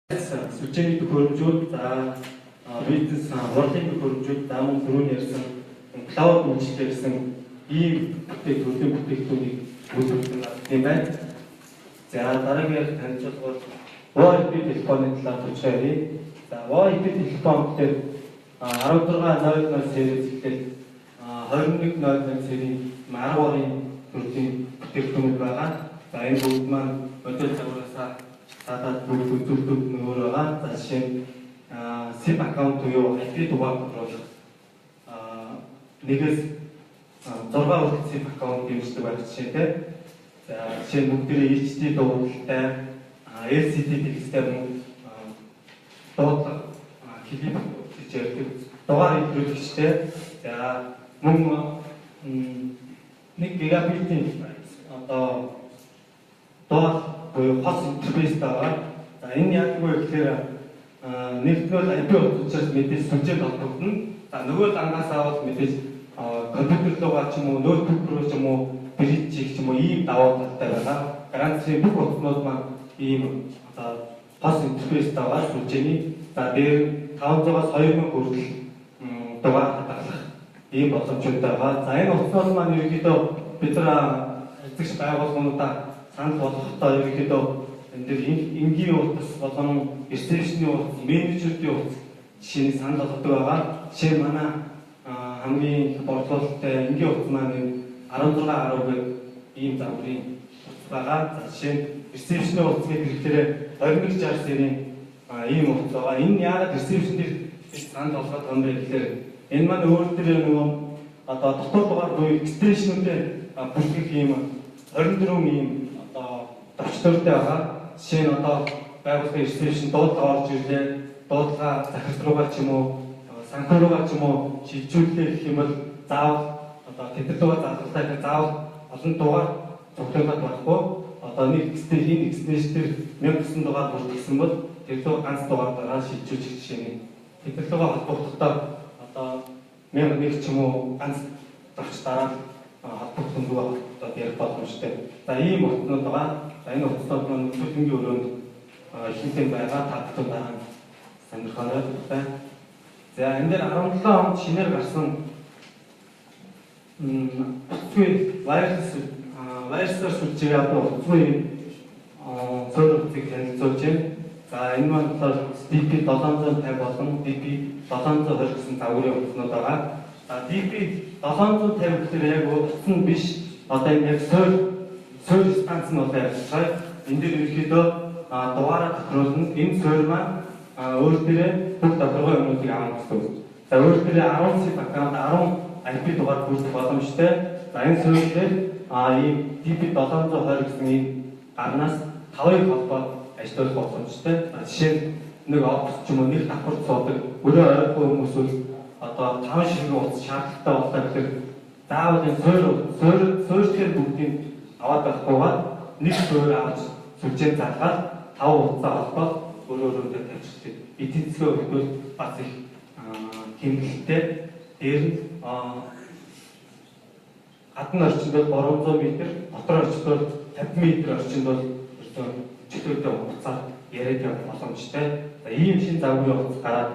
Сүлжээний төхөөрөмжүүд, бизнес борлуулалтын төхөөрөмжүүд, мөн түрүүний ярьсан клауд үйлчилгээ гэсэн ийм бүтээгдэхүүнийг үйлдвэрлэж юм байна. За дараагийн танилцуулбал VoIP телефоны талаар төвчээр ярив. За VoIP телефон дээр 1600 сериэс ихтэй 2100 серийн 13-ын төрлийн бүтээгдэхүүнүүд байгаа. За энэ бүгд маань модель загвараасаа цаадаад бүгд үзүүлэлтүүд нөр байгаа. За жишээ нь SIM аккаунт буюу IP дугаар контрол нэгээс 6 хүртэл SIM аккаунт дэмждэг байх жишээтэй. За жишээ нь бүгдээ HD дуудлалтай LCD дэлгэцтэй мөн дуудлага клип гэж ярьдаг дугаар илрүүлэгчтэй. За мөн 1 гигабитийн доор буюу хос интерфейстэй байгаа. За энэ яг юу гэхээр нэгдүгээр IP утсаас мэдээж сүлжээнд холбогдно. За нөгөө дангаас аваад мэдээж компьютер руугаа ч юм уу, ноутбук руу ч юм уу, бридж ч юм уу ийм даваа талтай байгаа. Ганцхан бүх утаснууд маань ийм хос интерфейстэй байгаа сүлжээний. За дээр 500-аас 2000 хүртэл дугаар хадгалах ийм боломжтой байгаа. За энэ утаснууд маань ерөнхийдөө бид нар эзэгч байгууллагуудаа санал болгохдоо ерөнхийдөө энэ дээр энгийн утас болон ресепшний утас, менежерийн утас жишээний санал болгодог байгаа. Жишээ нь манай хамгийн их борлуулалттай энгийн утас маань 1610 гэх ийм загварын утас байгаа. За жишээ нь ресепшний утас гэдэг хэрэглээрээ 2160 серийн ийм утас байгаа. Энэ яагаад ресепшн дээр санал болгоод байгаа юм бэ гэхээр энэ маань өөрөөр нөгөө дотор дугаар буюу экстеншнүүдээ бүртгэх ийм 24 ийм төвчтөртэй байгаа. Жишээ нь байгууллагын ресепшн дуудлага орж ирлээ. Дуудлага захирал руугаа ч юм уу, санхүү руугаа ч юм уу шилжүүлээ гэх юм бол заавал тэтгэлгөө задлалтай заавал олон дугаар цуглуулад байхгүй. Нэг экстеншнээр 1900 дугаар бүртгэсэн бол тэр ганц дугаар дараа шилжүүлж жишээ нь тэтгэлгөө холбогдохдоо 1001 ч юм уу ганц төвч дараа холбогдсон рүү ярих боломжтой. За ийм утаснууд байгаа. За энэ утаснууд маань өчигдрийн өрөөнд ихэнх байгаа. Та бүхэн дараа сонирхолтой байна. За энэ дээр 17 онд шинээр гарсан wireless сүлжээ утасны зөвлөлтийг танилцуулж байна. За энэ маань DP750 болон DP720 гэсэн загварын утаснууд байгаа. За DP750 гэхээр яг утас нь биш. Энэ яг суурь станц нь явуулчихсан. Энэ дээр ерөнхийдөө дугаараа тохируулна. Энэ суурь маань өөртөө бүх тохиргоо юмнуудыг авах гэсэн. За өөртөө 10 SIM аккаунт 10 IP дугаар бүрдэх боломжтой. За энэ суурь дээр ийм DP720 гэсэн ийм гарнаас 5-ыг холбоо ажиллах боломжтой. Жишээ нь нэг офс ч юм уу нэг давхар суудаг өрөө ойрхон хүмүүс бол 5 ширхэг утас шаардлагатай болоо гэхээр заавал энэ суурьчээр бүгдийг аваад байхгүйгээр нэг суурь авч сүлжээ залгаад 5 утсаа холбоод өөрөөрөө тавьчихдаг. Эдийн засгийн хувьд бас их хэмнэлттэй. Дээр нь гадны орчинд бол 300 м, дотор орчинд бол 50 м орчинд бол чөлөөтэй хугацаар яриад явах боломжтой. За ийм шин загварын утас гараад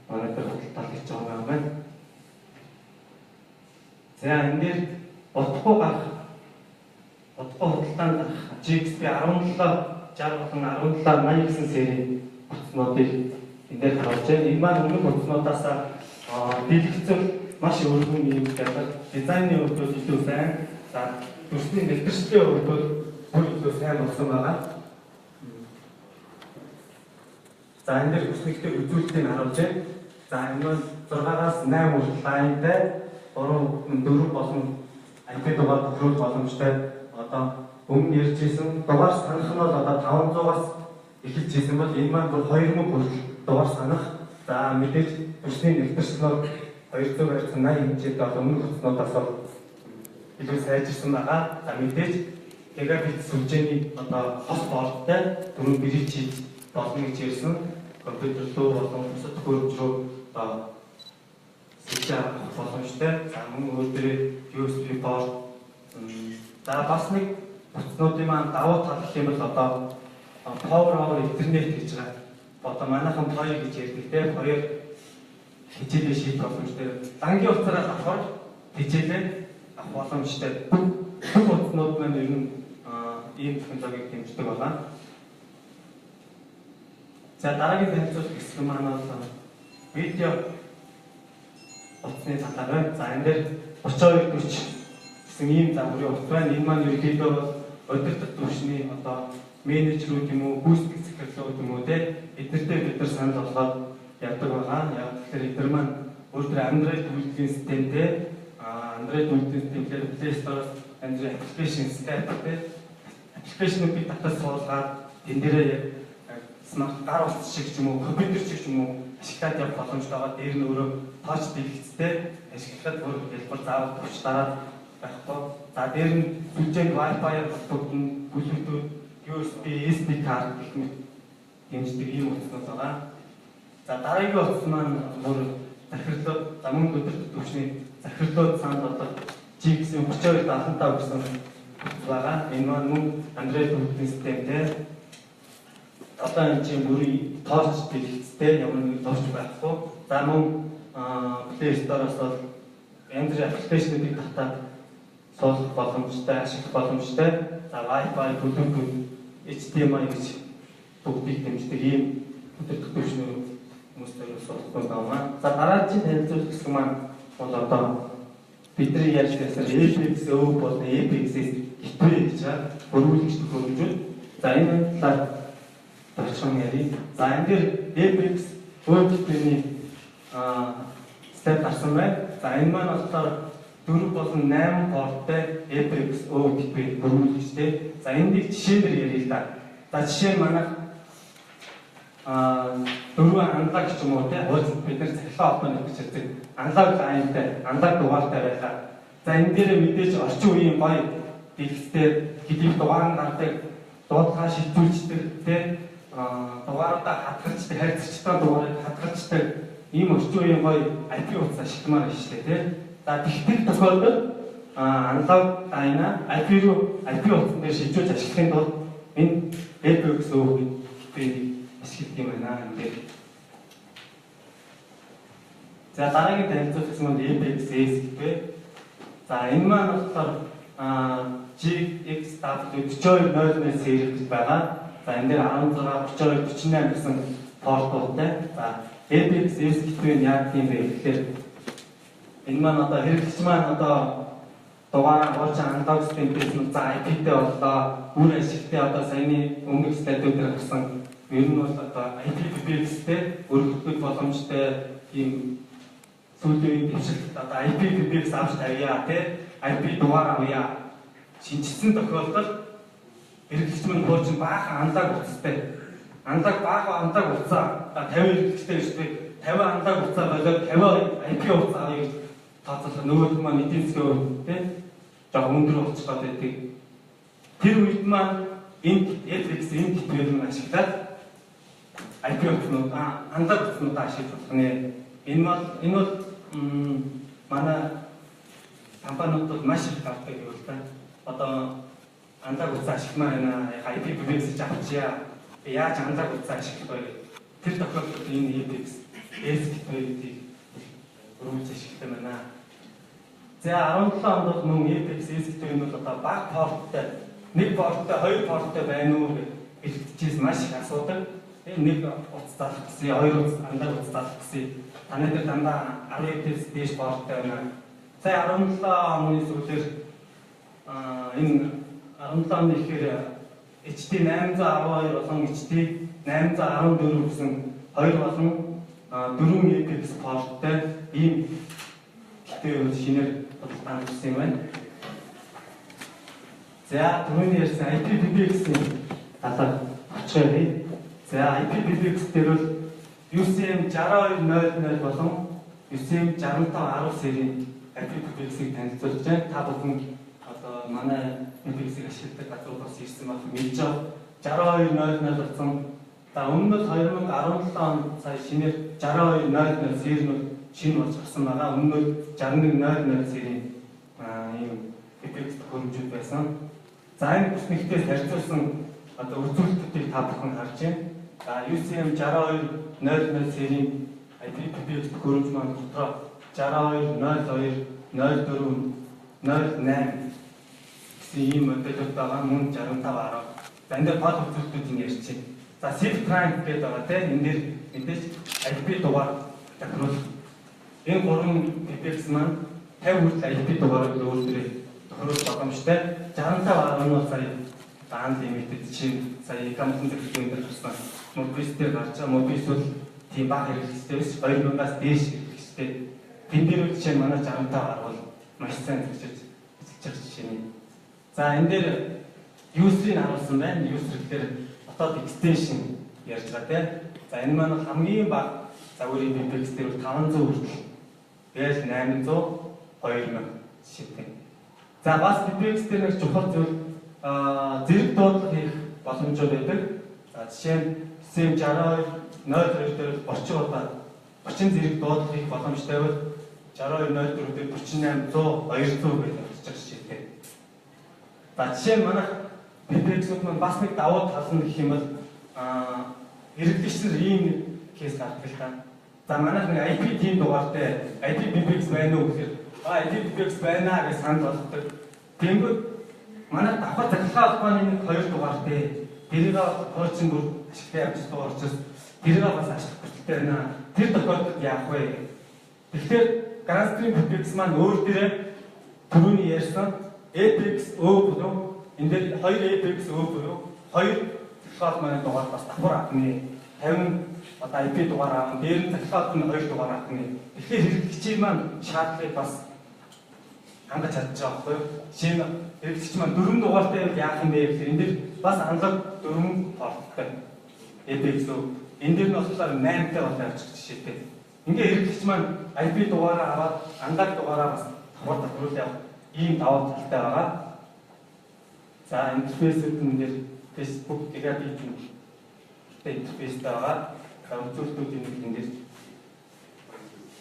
манай дээр худалдаа хийж байгаа юм байна. За энэ дээр бодохгүй худалдаанд гарах GXP 1760 болон 1780 гэсэн серийн утаснуудыг энэ дээр харуулж байна. Энэ маань өмнөх утаснуудаас дэлгэцэл маш өөрхөн юм гэдэг. Дизайны хувьд бол илүү сайн. За төрсний нэвтрэлтийн хувьд бол бүр илүү сайн болсон байгаа. За энэ дээр хүснэгтэй үзүүлэлтийг харуулж байна. За энэ нь 6-аас 8 хүртэл лайнтай 4 болон IP дугаар тохируулах боломжтой. Өмнө ярьжсэн дугаар санах нь бол 500-аас эхэлж ирсэн бол энэ маань бүр 2000 хүртэл дугаар санах. За мэдээж хүчний нэвтрэлтнүүд 280 хэмжээтэй өмнөх утаснуудаас илүү сайжирсан байгаа. За мэдээж гигабит сүлжээний хос боордтой түрүүн бридж хийж болно гэж ярьсан. Компьютер руу болон бусад төхөөрөмж рүү сүлжээ авах боломжтой. За мөн өөрөөр USB port. За бас нэг утаснуудын маань давуу тал гэх юм бол power over internet гэж байгаа. Одоо манайхан POI гэж ярьдаг те хоёр хичээлээ шийдэх боломжтой. Дангийн утсаараа авахар хичээлээ авах боломжтой. Бүх утаснууд маань ер нь ийм технологиг дэмждэг байгаа. За дараагийн танилцуулах хэсэг маань бол видео утасны талаар байна. За энэ дээр 3240 гэсэн ийм загварын утас байна. Энэ маань ерөнхийдөө бол удирдах түвшний одоо менежерүүд юм уу, гүйцэтгэх захирлууд юм уу те эднэртэй бид нар санал болгоод явдаг байгаа. Яг тэгэхээр эдгээр маань өөрөөр Android үйлдвэрлэлийн системтэй Android үйлдвэрлэлийн системээр Play Store-оос Android application Skype те аппликейшнуудыг татаж суулгаад тэн дээрээ смарт гар утас шиг ч юм уу, компьютер шиг ч юм уу ашиглаад явах боломжтой байгаа. Дээр нь өөрөө touch дэлгэцтэй ашиглахад бүр хэлбэр заавал төвч дараад байхгүй. За дээр нь сүлжээн Wi-Fi-аар холбогдсон Bluetooth, USB, SD card гэх мэт дэмждэг ийм утаснууд байгаа. За дараагийн утас маань бүр захирлууд, замун өдөрт төвчний захирлууд санд болоод GX-ийн 3275 гэсэн байгаа. Энэ маань мөн Android үйлдвэрлэлийн системтэй. Одоо энэ чинь бүрий touch дэлгэцтэй ямар нэг touch байхгүй. За мөн Play Store-оос бол Android application-уудыг татаад суулгах боломжтой, ашиглах боломжтой. За Wi-Fi, Bluetooth, HDMI гэж бүгдийг дэмждэг ийм өдөрт төвчний хүмүүстэй суулгах байна. За дараагийн танилцуулах хэсэг маань бол одоо бидний ярьж байсан APX өвөг болон APX-ээс хитвэ гэж хөрвүүлэгч төхөөрөмжүүд. За энэ талаар товчхон ярив. За энэ дээр APX өвөг хитвэний степ гарсан байна. За энэ маань болохоор 4 болон 8 порттой APX өвөг хитвэ хөрвүүлэгчтэй. За энийг жишээнээр ярил л да. За жишээ нь манай дөрвөн анлаг ч юм уу те бид нар цахилгаан холбооны гэж хэлдэг анлаг лайнтай анлаг дугаартай байлаа. За энэ дээр мэдээж орчин үеийн гоё дэлгэцтэй хэдийгээр дугаар нь гардаг дуудгаа шилжүүлждэг те дугааруудаа хадгалждаг харьцагчтай дугаарыг хадгалждаг ийм орчин үеийн гоё IP утас ашигламаар байна шүү дээ те. За тэгтэг тохиолдолд анлаг лайна IP руу IP утсан дээр шилжүүлж ашиглахын тулд энэ APX өвөг ашиглах юм байна ингээд. За дараагийн танилцуулах гэсэн нь APX-S гэдэг. За энэ маань болохоор GX4200 сэрэг гэж байгаа. За энэ дээр 16, 42, 48 гэсэн портуудтай. За APX-S гэдэг нь яг тийм байх гэхээр энэ маань одоо хэрэглэгч маань одоо дугаар болж аналог системээс нь за IP-тэй боллоо. Үр ашигтай одоо саяны өмнөх слайдууд дээр гарсан ер нь бол одоо IPv6-тэй өргөдөх боломжтой ийм сүүлийн дэвшилт одоо IPv6 авч тавья те IP дугаар авъя шинжилсэн тохиолдолд хэрэглэгч мань хуучин баахан анлаг утастай баахан анлаг утсаа 50 хэрэглэгчтэй шүү 50 анлаг утсаа болоод 50 IP утсаа авъя гэж тооцоолох нөгөөх маань эдийн засгийн хувьд те жоо өндөр болчих гээд байдаг. Тэр үед маань энэ APX энэ хэтвэр нь ашиглаад IP утаснууд анлаг утаснууд ашиглах нэ. Энэ бол манай компаниуд бол маш их гардаг юм л да. Одоо анлаг утас ашигламаар байна. IPv6 авчия. Яаж анлаг утас ашиглах вэ? Тэр тохиолдолд энэ APX S-ийг өргөж ашигладаг байна. За 17 онд бол мөн APX S-ийг нь бол одоо баг порттой, нэг порттой, хоёр порттой байна уу гэж хэлчихсэн маш их асуудаг. Нэг утас залах гэсэн, хоёр утас анлаг утас залах гэсэн. Таны дээр дандаа 10-ээс дээш порттой байна. Сая 17 оны сүүлээр энэ 17 оны ихээр HD 812 болон HD 814 гэсэн хоёр болон дөрвөн APX порттой ийм хэтвэр шинээр бодлоготой гэсэн юм байна. За түрүүний ярьсан IPv6-ийн талаар очихъя. За IPv6 дээр бол UCM 6200 болон UCM 6510 серийн IPv6-ийг танилцуулж байна. Та бүхэн одоо манай IPv6 ашигладаг газруудаас ирсэн байх мэдж байгаа. 6200 болсон. За өмнө нь 2017 онд сая шинээр 6200 сер нь шинэ болж гарсан байгаа. Өмнө нь 6100 серийн ийм IPv6 төхөөрөмжүүд байсан. За энэ бүснэгтээс харьцуулсан одоо үзүүлэлтүүдийг та бүхэн харж байна. За UCM 6200 серийн IPPX төхөөрөмж маань дотроо 6202 04 08 гэсэн ийм модельүүд байгаа. Мөн 65 10. За энэ дээр код үзүүлэлтүүдийг ярьж байна. За SIP Trunk гэдэг байгаа тийм энэ дээр мэдээж IP дугаар тохируулах. Энэ гурван PPX маань 50 хүртэл IP дугаарыг өөрөөр тохируулах боломжтой. 65 10 сая unlimited чинь сая камтын зөвлөлийн дээр гарсан. Мобис дээр гарч байгаа. Мобис бол тийм бага хэрэглэжтэй биш 2000-аас дээш хэрэглэжтэй. Тэн дээр үл жишээ манай 65 гарвал маш сайн зөвчөж жишээний. За энэ дээр user-ийг харуулсан байна. User гэхээр дотоод extension ярьж байгаа тийм. За энэ маань хамгийн бага загварын PPX дээр 500 хүртэл. Тэгэл 800 2000 жишээтэй. За бас PPX дээр нэг чухал зүйл зэрэг дуудлага хийх боломжууд байдаг. За жишээ нь SIM 6202 дээр 30 удаа 30 зэрэг дуудлага хийх боломжтой бол 6204 дээр 48 100 200 гэж болж байгаа жишээтэй. За жишээ нь манай PPX-ууд маань бас нэг давуу тал нь гэх юм бол хэрэглэгчдэр ийм кейс гардаг л та. За манайх нэг IP team дугаартай IP PPX байна уу гэхээр IP PPX байна гэж санд болгодог. Тэнгүүд манай давхар захиргаа холбооны нэг 2 дугаартай тэрийг хуучин бүр ашигтай явж байгаа учраас тэрийг бас ашиглах хэрэгтэй байна. Тэр тохиолдолд яах вэ? Тэгэхээр Grandstream PPX маань өөр дээрээ түрүүний ярьсан APX буюу энэ дээр 2 APX буюу 2 захиргаа маань дугаар бас давхар авны 50 одоо IP дугаар авах, дээр нь захиргаалт нь 2 дугаар авах нь. Тэгэхээр хэрэглэгчийн маань шаардлагыг бас хангаж чадж байгаа байхгүй юу? Жишээ нь хэрэглэгч маань 4 дугаартай яах юм бэ гэхээр энэ дэр бас анлаг 4 порттой. APX энэ дэр нь болохоор 8-тай болоо авчих жишээтэй. Ингээ хэрэглэгч маань IP дугаараа аваад анлаг дугаараа бас давхар тохируулах явах ийм давуу талтай байгаа. За интерфейсүүд нь дээр Facebook gigabit интерфейстэй байгаа. Үзүүлэлтүүдийн нэг дээр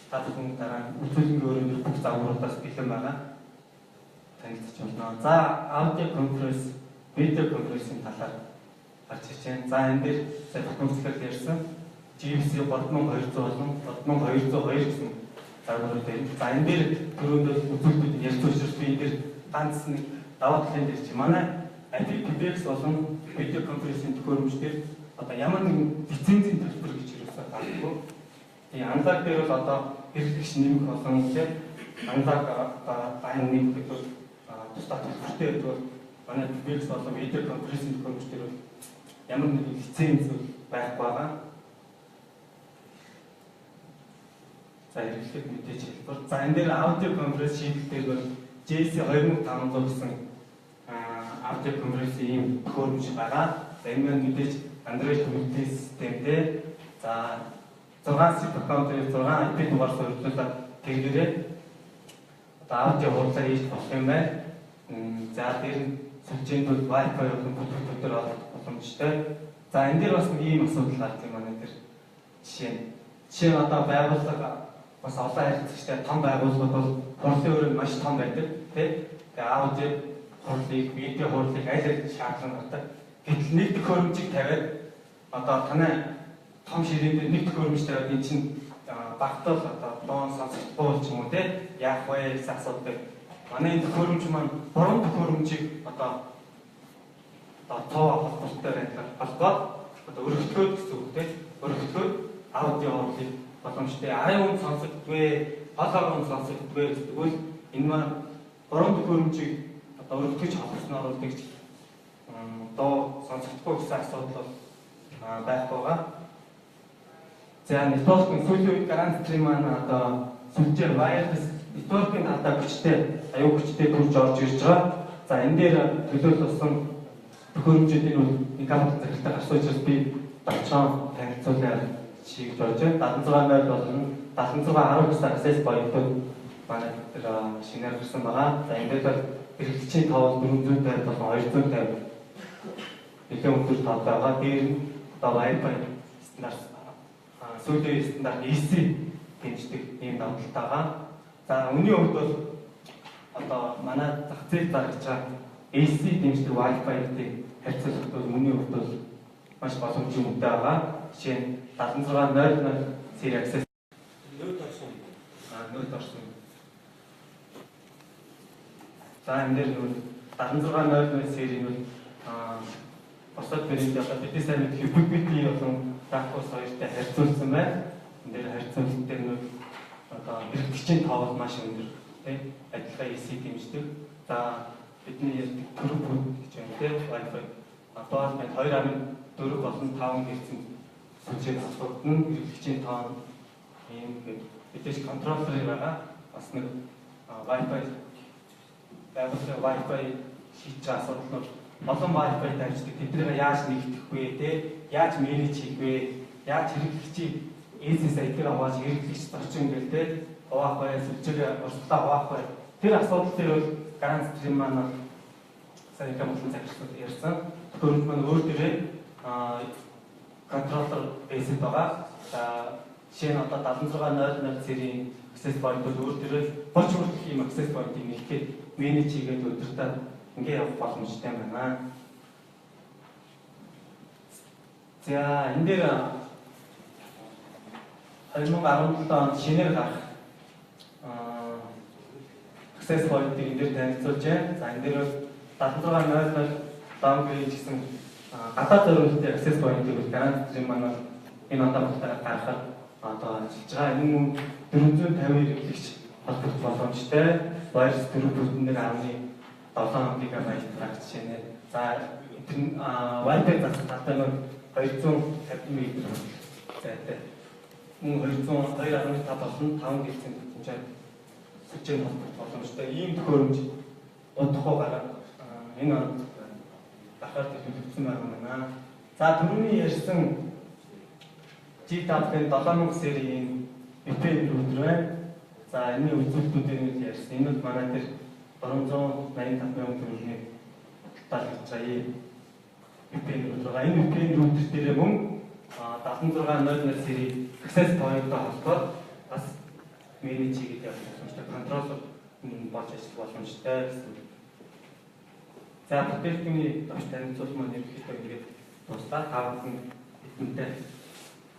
та бүхэн дараа үзүүлэнгийн өөрөөр бүх загваруудаас бэлэн байгаа. Танилцж байна. За аудио конференц, видео конференцийн талаар гарч ирж байна. За энэ дээр сая бүхэн ярьсан GVC 3200 болон 3202 гэсэн загварууд байна. За энэ дээр түрүүндээ үзүүлэлтүүд ярьж учраас би энэ дээр ганц нэг даваа талын дээр чи манай IPPX болон видео конференцийн төхөөрөмж дээр одоо ямар нэгэн лицензийн төлбөр гэж юусаа гаргахгүй. Тэгээ анлаг дээр бол одоо хэрэглэгч нэмэх болон тийм анлаг байн нэмэх гэдэг тусдаа төлбөртэй бол манай PPX болон видео конференцийн төхөөрөмж дээр бол ямар нэгэн лиценз байхгүй байгаа. За хэрэглэхэд мэдээж хэлбэр. За энэ дээр аудио конференц шийдэлтэй бол JC 2500 гэсэн аудио конференцийн ийм төхөөрөмж байгаа. За энэ маань мэдээж Android community системтэй за 6 SIP аккаунтыг 6 IP дугаар суурьлуулаад тэргээрээ одоо аудио хурдлаар хийж болох юм байна. За дээр нь сүлжээнд бол Wi-Fi бүтээгдэхүүн олох боломжтой. За энэ дээр бас нэг ийм асуудал гардаг юм байна дээр. Жишээ нь одоо байгууллага бас олон харилцагчтай том байгууллагууд бол хурлын өрөө маш том байдаг тийм. Тэгээ аудио хурлыг, видео хурлыг аль аль шаардлага гардаг. Гэтэл нэг төхөөрөмжийг тавиад одоо танай том ширээн дээр нэг төхөөрөмж тавиад эн чинь багтал одоо доон сонсохгүй ч юм уу те яах вэ гэсэн асуудал. Манай энэ төхөөрөмж маань 3 төхөөрөмжийг одоо тоо холбоотой байдлаар холбоод одоо өргөдгөөд гэсэн үг те өргөдгөөд аудио хурлыг боломжтой. Арын үн сонсогдвэ, хоолойгоо үн сонсогдвэ гэдэг үл энэ маань 3 төхөөрөмжийг одоо өргөдгөж холбосноор бол тэгж доо сонсохгүй гэсэн асуудал бол байхгүй байгаа. За network-ийн сүүлийн үед Grandstream маань одоо сүлжээ wireless network-ийн талдаа хүчтэй, аюул хүчтэй төрж орж ирж байгаа. За энэ дээр төлөөлсөн төхөөрөмжүүдийн үл нэг хамт захиралтай гарсан учраас би давчаан танилцуулаад шийдэж болж байна. 76 болон 7610 гэсэн access point-ууд манай дээр шинээр гарсан байгаа. За энэ дээр хэрэглэгчийн тоол 450 болон 250 нэлээд өндөр тоотой байгаа. Дээр нь одоо Wi-Fi стандарт сүүлийн стандарт EC дэмждэг ийм давталтай байгаа. За үүний хувьд бол одоо манай зах зээл зарж байгаа EC дэмждэг Wi-Fi гэдэг харьцуулахад бол үнийн хувьд бол маш боломжтой байгаа. Жишээ нь 7600 сери access нөт орсон. За энэ дээр нүүл 7600 сери нь босод брэнд одоо бидний сайн мэдэх Ubiquiti болон Dacos хоёртой харьцуулсан байна. Энэ дээр харьцуулалт дээр нүүл одоо хэрэглэгчийн тоо бол маш өндөр. Тийм адилхан EC дэмждэг. За бидний ярьдаг throughput гэж байна тийм Wi-Fi. Одоо бид 2.4 болон 5 Гц сүлжээ асуудна. Хэрэглэгчийн тоо ийм мэдээж контроллер байгаа. Бас нэг Wi-Fi Wi-Fi шийдэж байгаа асуудал нь олон Wi-Fi дамждаг. Тэднийг яаж нэгтгэх вэ те? Яаж менеж хийх вэ? Яаж хэрэглэгчийн эсэс сайдыг аваад хэрэглэгч зорчин гэл те? Хуваах бай, сүлжээг урсгалаа хуваах бай. Тэр асуудал дээр бол Grand Stream маань сайн их болон захирал ярьсан. Төрөнд маань өөр дээрээ контроллер бэйсэд байгаа. За жишээ нь одоо 7600 сэрийн access point бол өөр дээрээ боч хүртэх юм access point-ийг нэхгээд менеж хийгээд өдөртөө ингээ явах боломжтой байна. За энэ дээр 2017 онд шинээр гарах access point-ийг энэ дээр танилцуулж байна. За энэ дээр 7600 downgrade гэсэн гадаад зориулалтын access point-ийг Grand Stream маань энэ онцлогтой гаргахад одоо ажиллаж байгаа. Энэ мөн 450 хэрэглэгч холбогдох боломжтой. Wireless throughput-ээр 1.7 ГБ жишээ. За энэ Wi-Fi засвартай нь 250 м зайтай. Мөн 2.5 болон 5 Гц хэмжээнд сүлжээ холбогдох боломжтой. Ийм төхөөрөмж удахгүй гараад энэ дахиад төлөвлөсөн байна. За түрүүний ярьсан G-Tab-ын 7000 серийн VPN рутер байна. За энэ үзүүлэлтүүдээр ярьсан. Энэ бол манай дээр 385 сая төгрөгийн талбарт байгаа VPN рутер. Энэ VPN рутер дээр мөн 7600 серийн access point-тай холбоод бас менеж хийгээд явах боломжтой. Контроллер болж ажиллах боломжтой гэсэн. За бүтээгдэхүүний багш танилцуулах маань ерөнхийдөө ингээд туслаа. Тавхан эднэтэй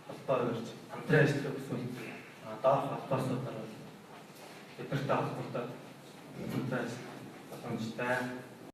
холбоо өрж хамтран ажиллах гэсэн доорх холбоосуудаар бидэртэй холбоотой боломжтой.